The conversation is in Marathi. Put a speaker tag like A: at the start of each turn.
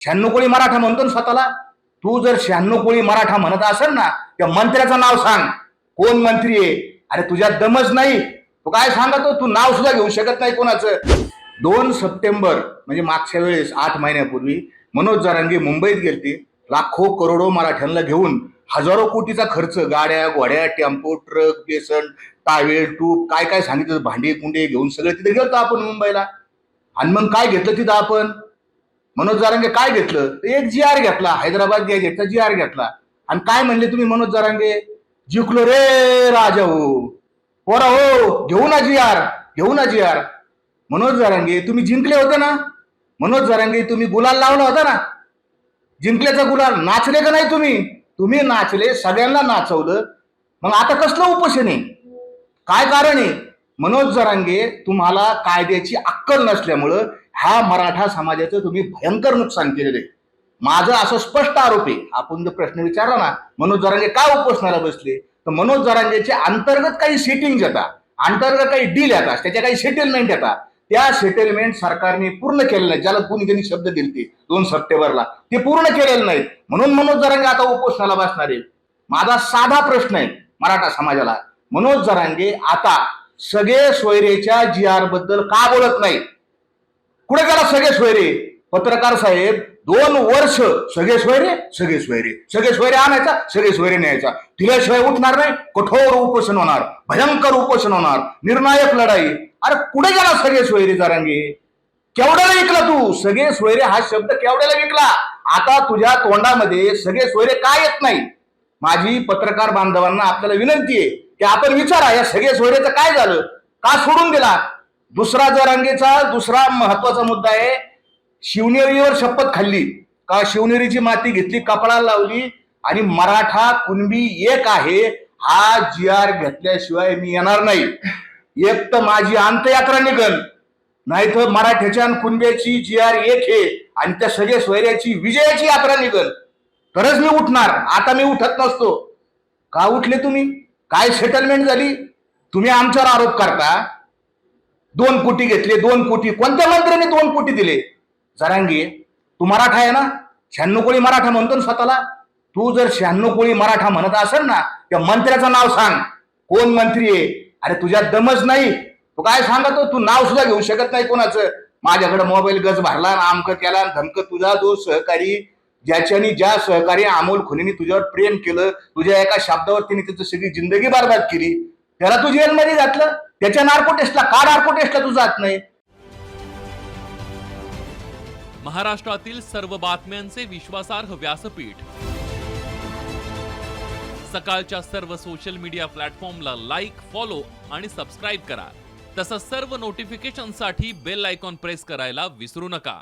A: 96 कोळी मराठा म्हणतो ना स्वतःला. तू जर 96 कोळी मराठा म्हणत असेल ना, त्या मंत्र्याचं नाव सांग. कोण मंत्री आहे? अरे तुझ्यात दमच नाही. तू काय सांगतो? तू नाव सुद्धा घेऊ शकत नाही कोणाचं. 2 सप्टेंबर म्हणजे मागच्या वेळेस 8 महिन्यापूर्वी मनोज जरांगे मुंबईत गेलते. लाखो करोडो मराठ्यांना घेऊन हजारो कोटीचा खर्च, गाड्या घोड्या टेम्पो ट्रक बेसन टावेल टूप काय काय सांगितलं, भांडी कुंडे घेऊन सगळे तिथे गेलतो आपण मुंबईला. आणि मग काय घेतलं तिथं आपण? मनोज जरांगे काय घेतलं? एक जी आर घेतला, हैदराबाद गॅजेटचा जी आर घेतला. आणि काय म्हणले तुम्ही मनोज जरांगे? जिंकलो रे राजा हो, पोरा हो, घेऊ ना जी आर, घेऊ ना जी आर. मनोज जरांगे तुम्ही जिंकले होते ना. मनोज जरांगे तुम्ही गुलाल लावला होता ना. जिंकल्याचा गुलाल नाचले का नाही तुम्ही? तुम्ही नाचले, सगळ्यांना नाचवलं. मग आता कसलं उपोषण आहे? काय कारण आहे? मनोज जरांगे तुम्हाला कायद्याची अक्कल नसल्यामुळं ह्या मराठा समाजाचं तुम्ही भयंकर नुकसान केलेलं आहे. माझं असं स्पष्ट आरोप आहे. आपण जर प्रश्न विचारला ना मनोज जरांगे का उपोषणाला बसले, तर मनोज जरांगेचे अंतर्गत काही सेटिंग येतात, अंतर्गत काही डील येतात, त्याच्या काही सेटलमेंट येतात. त्या सेटलमेंट सरकारने पूर्ण केलेलं नाही. ज्याला कोणी त्यांनी शब्द दिले 2 सप्टेंबरला, ते पूर्ण केलेलं नाही. म्हणून मनोज जरांगे आता उपोषणाला बसणार आहे. माझा साधा प्रश्न आहे मराठा समाजाला, मनोज जरांगे आता सगळे सोयरेच्या जी आर बद्दल का बोलत नाही? कुठे गेला सगळे सोयरे? पत्रकार साहेब 2 वर्ष सगळे सोयरे सगळे सोयरे सगळे सोयरे आणायचा, सगळे सोयरे न्यायचा. दिल्याशिवाय उठणार नाही. कठोर उपोषण होणार, भयंकर उपोषण होणार, निर्णायक लढाई. अरे कुठे गेला सगळे सोयरे जरांगे? केवढ्याला विकला तू? सगळे सोयरे हा शब्द केवढ्याला विकला? आता तुझ्या तोंडामध्ये सगळे सोयरे का येत नाही? माझी पत्रकार बांधवांना आपल्याला विनंती आहे की आपण विचारा, या सगळे सोयरेचं काय झालं? का सोडून दिला? दुसरा जरांगेचा दुसरा महत्वाचा मुद्दा आहे, शिवनेरीवर शपथ खाल्ली का? शिवनेरीची माती घेतली, कपाळाला लावली आणि मराठा कुणबी एक आहे हा जी आर घेतल्याशिवाय मी येणार नाही. एक तर माझी अंत्ययात्रा निघल, नाही तर मराठ्याच्या आणि कुणब्याची जी आर एक आहे आणि त्या सगळे सोयऱ्याची विजयाची यात्रा निघल, तरच मी उठणार. आता मी उठत नसतो. का उठले तुम्ही? काय सेटलमेंट झाली? तुम्ही आमच्यावर आरोप करता 2 कोटी घेतले, 2 कोटी. कोणत्या मंत्र्याने 2 कोटी दिले? जरांगे तू मराठा आहे ना, 96 कोळी मराठा म्हणतो ना स्वतःला. तू जर 96 कोळी मराठा म्हणत असेल ना, त्या मंत्र्याचं नाव सांग. कोण मंत्री आहे? अरे तुझ्यात दमच नाही. तू काय सांगतो? तू नाव सुद्धा घेऊ शकत नाही कोणाचं. माझ्याकडे मोबाईल गज भरला, आमक केला, धमक. तुझा जो सहकारी, ज्याच्यानी ज्या सहकारी अमोल खुनेनी तुझ्यावर प्रेम केलं, तुझ्या एका शब्दावर तिने त्याची सगळी जिंदगी बरबाद केली, त्याला तू जेलमध्ये घातलं. त्याच्या नार्को टेस्टला का नार्को टेस्टला तू जात नाही?
B: महाराष्ट्रातील सर्व बातम्यांचे विश्वासार्ह व्यासपीठ, सकाळच्या सर्व सोशल मीडिया प्लॅटफॉर्मला लाईक, फॉलो आणि सबस्क्राईब करा. तसंच सर्व नोटिफिकेशनसाठी बेल आयकॉन प्रेस करायला विसरू नका.